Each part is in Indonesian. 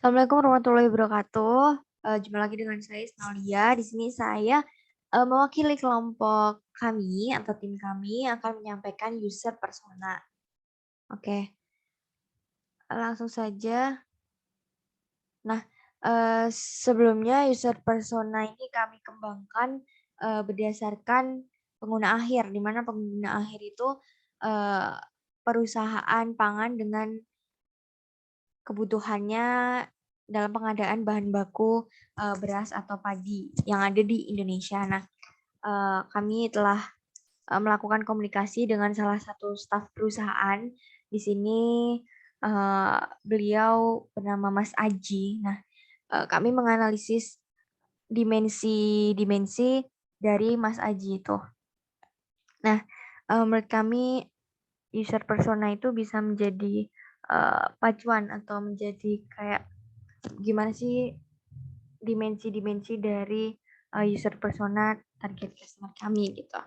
Assalamualaikum warahmatullahi wabarakatuh. Jumpa lagi dengan saya Isnalia. Di sini saya mewakili kelompok kami atau tim kami akan menyampaikan user persona. Oke, langsung saja. Nah, sebelumnya user persona ini kami kembangkan berdasarkan pengguna akhir, di mana pengguna akhir itu eh, perusahaan pangan dengan kebutuhannya dalam pengadaan bahan baku beras atau padi yang ada di Indonesia. Nah, kami telah melakukan komunikasi dengan salah satu staf perusahaan. Di sini beliau bernama Mas Aji. Nah, kami menganalisis dimensi-dimensi dari Mas Aji itu. Nah, menurut kami user persona itu bisa menjadi pacuan atau menjadi kayak gimana sih dimensi-dimensi dari user persona target customer kami gitu.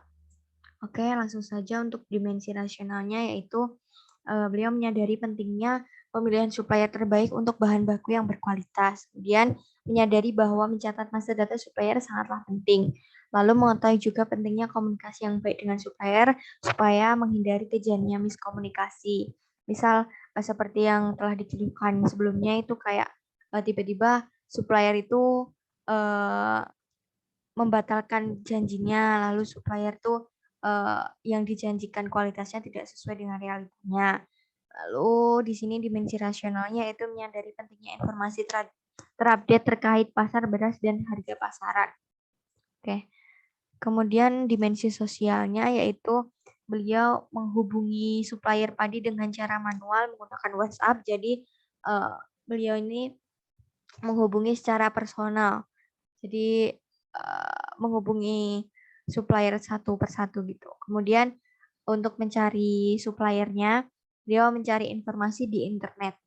Oke, langsung saja untuk dimensi rasionalnya yaitu beliau menyadari pentingnya pemilihan supplier terbaik untuk bahan baku yang berkualitas. Kemudian menyadari bahwa mencatat masa data supplier sangatlah penting. Lalu mengetahui juga pentingnya komunikasi yang baik dengan supplier supaya menghindari terjadinya miskomunikasi. Misal seperti yang telah dikeluhkan sebelumnya itu kayak tiba-tiba supplier itu membatalkan janjinya, lalu supplier tuh yang dijanjikan kualitasnya tidak sesuai dengan realitanya. Lalu di sini dimensi rasionalnya itu menyadari pentingnya informasi terupdate terkait pasar beras dan harga pasaran. Oke. Kemudian dimensi sosialnya yaitu beliau menghubungi supplier padi dengan cara manual menggunakan WhatsApp. Jadi beliau ini menghubungi secara personal. Jadi menghubungi supplier satu persatu gitu. Kemudian untuk mencari suppliernya, dia mencari informasi di internet.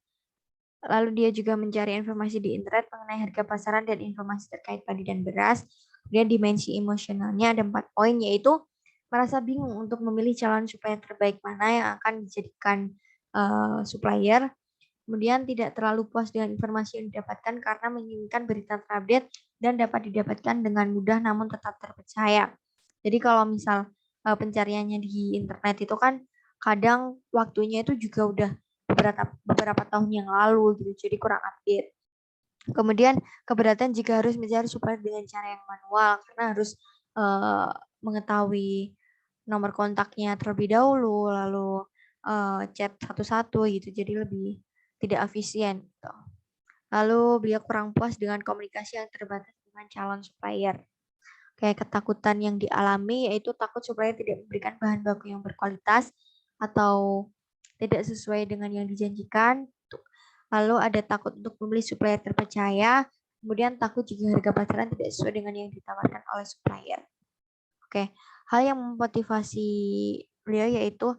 Lalu dia juga mencari informasi di internet mengenai harga pasaran dan informasi terkait padi dan beras. Kemudian dimensi emosionalnya ada 4 poin, yaitu merasa bingung untuk memilih calon supplier terbaik mana yang akan dijadikan supplier. Kemudian tidak terlalu puas dengan informasi yang didapatkan karena menginginkan berita terupdate dan dapat didapatkan dengan mudah namun tetap terpercaya. Jadi kalau misal pencariannya di internet itu kan kadang waktunya itu juga udah beberapa tahun yang lalu gitu, jadi kurang update. Kemudian keberatan jika harus mencari supplier dengan cara yang manual karena harus mengetahui nomor kontaknya terlebih dahulu, lalu chat satu-satu gitu, jadi lebih tidak efisien gitu. Lalu beliau kurang puas dengan komunikasi yang terbatas dengan calon supplier. Kayak ketakutan yang dialami yaitu takut supplier tidak memberikan bahan baku yang berkualitas atau tidak sesuai dengan yang dijanjikan. Lalu ada takut untuk membeli supplier terpercaya, kemudian takut jika harga pasaran tidak sesuai dengan yang ditawarkan oleh supplier. Oke, hal yang memotivasi beliau yaitu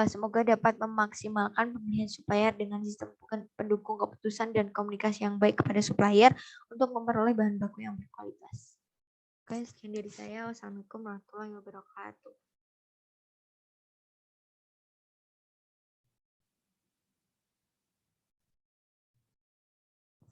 semoga dapat memaksimalkan pemilihan supplier dengan sistem pendukung keputusan dan komunikasi yang baik kepada supplier untuk memperoleh bahan baku yang berkualitas. Oke, sekian dari saya. Wassalamualaikum warahmatullahi wabarakatuh.